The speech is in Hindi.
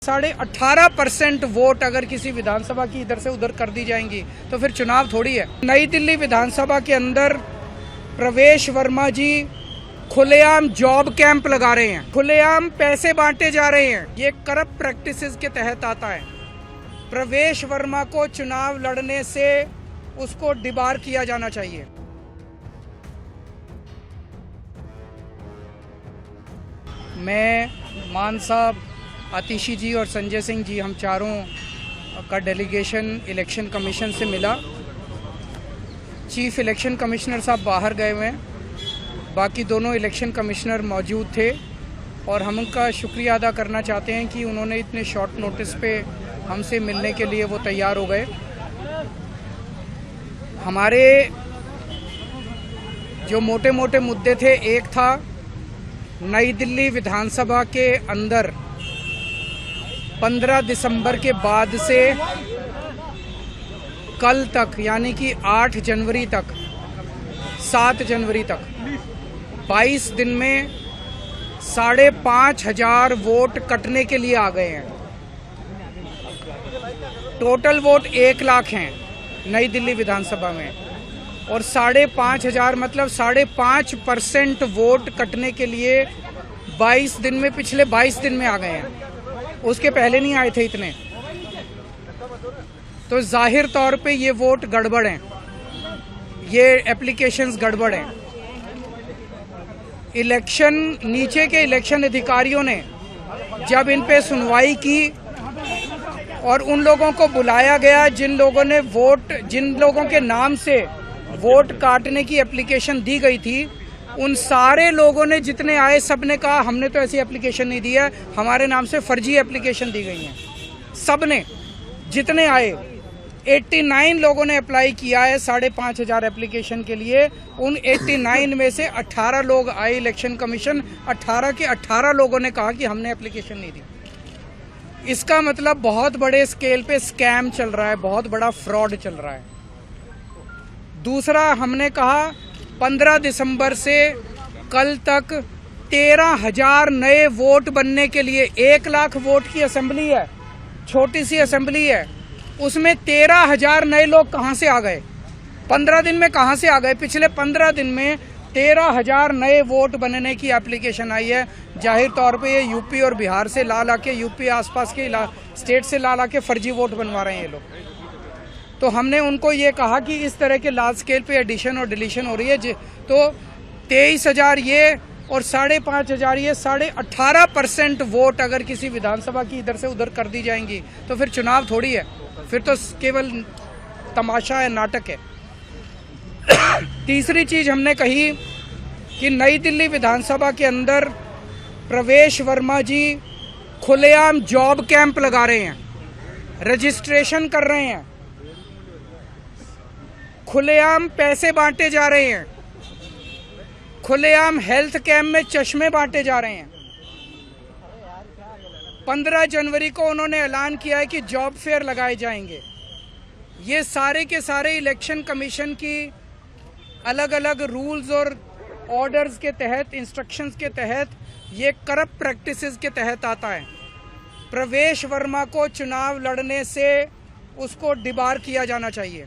18.5% वोट अगर किसी विधानसभा की इधर से उधर कर दी जाएंगी तो फिर चुनाव थोड़ी है। नई दिल्ली विधानसभा के अंदर प्रवेश वर्मा जी खुलेआम जॉब कैंप लगा रहे हैं, खुलेआम पैसे बांटे जा रहे हैं। ये करप्ट प्रैक्टिसेस के तहत आता है। प्रवेश वर्मा को चुनाव लड़ने से उसको डिबार किया जाना चाहिए। मैं मान साहब, आतिशी जी और संजय सिंह जी, हम चारों का डेलीगेशन इलेक्शन कमीशन से मिला। चीफ इलेक्शन कमिश्नर साहब बाहर गए हुए हैं, बाकी दोनों इलेक्शन कमिश्नर मौजूद थे और हम उनका शुक्रिया अदा करना चाहते हैं कि उन्होंने इतने शॉर्ट नोटिस पे हमसे मिलने के लिए वो तैयार हो गए। हमारे जो मोटे मोटे मुद्दे थे, एक था नई दिल्ली विधानसभा के अंदर 15 दिसंबर के बाद से कल तक, यानी कि 8 जनवरी तक, 7 जनवरी तक 22 दिन में 5,500 वोट कटने के लिए आ गए हैं। टोटल वोट 1 लाख हैं नई दिल्ली विधानसभा में, और 5,500 मतलब 5.5% वोट कटने के लिए 22 दिन में, पिछले 22 दिन में आ गए हैं। उसके पहले नहीं आए थे इतने। तो जाहिर तौर पे ये वोट गड़बड़ हैं, ये एप्लीकेशंस गड़बड़ हैं। इलेक्शन, नीचे के इलेक्शन अधिकारियों ने जब इन पे सुनवाई की और उन लोगों को बुलाया गया जिन लोगों के नाम से वोट काटने की एप्लीकेशन दी गई थी, उन सारे लोगों ने, जितने आए, सब ने कहा हमने तो ऐसी एप्लीकेशन नहीं दी है, हमारे नाम से फर्जी एप्लीकेशन दी गई है। सब ने, जितने आए, 89 लोगों ने अप्लाई किया है 5,500 एप्लीकेशन के लिए। उन 89 में से 18 लोग आए इलेक्शन कमीशन, 18 के 18 लोगों ने कहा कि हमने एप्लीकेशन नहीं दी। इसका मतलब बहुत बड़े स्केल पे स्कैम चल रहा है, बहुत बड़ा फ्रॉड चल रहा है। दूसरा, हमने कहा 15 दिसंबर से कल तक 13,000 नए वोट बनने के लिए, 1 लाख वोट की असेंबली है, छोटी सी असेंबली है, उसमें 13,000 नए लोग कहां से आ गए? 15 दिन में कहां से आ गए? पिछले 15 दिन में 13,000 नए वोट बनने की एप्लीकेशन आई है। जाहिर तौर पे ये यूपी और बिहार से ला के, यूपी आसपास के स्टेट से ला के फर्जी वोट बनवा रहे हैं ये लोग। तो हमने उनको ये कहा कि इस तरह के लार्ज स्केल पे एडिशन और डिलीशन हो रही है, तो 23,000 ये और 5,500 ये, 18.5% वोट अगर किसी विधानसभा की इधर से उधर कर दी जाएंगी तो फिर चुनाव थोड़ी है, फिर तो केवल तमाशा है, नाटक है। तीसरी चीज हमने कही कि नई दिल्ली विधानसभा के अंदर प्रवेश वर्मा जी खुलेआम जॉब कैंप लगा रहे हैं, रजिस्ट्रेशन कर रहे हैं, खुलेआम पैसे बांटे जा रहे हैं, खुलेआम हेल्थ कैंप में चश्मे बांटे जा रहे हैं। 15 जनवरी को उन्होंने ऐलान किया है कि जॉब फेयर लगाए जाएंगे। ये सारे के सारे इलेक्शन कमीशन की अलग अलग रूल्स और ऑर्डर्स के तहत, इंस्ट्रक्शंस के तहत, ये करप्ट प्रैक्टिसेस के तहत आता है। प्रवेश वर्मा को चुनाव लड़ने से उसको डिबार किया जाना चाहिए।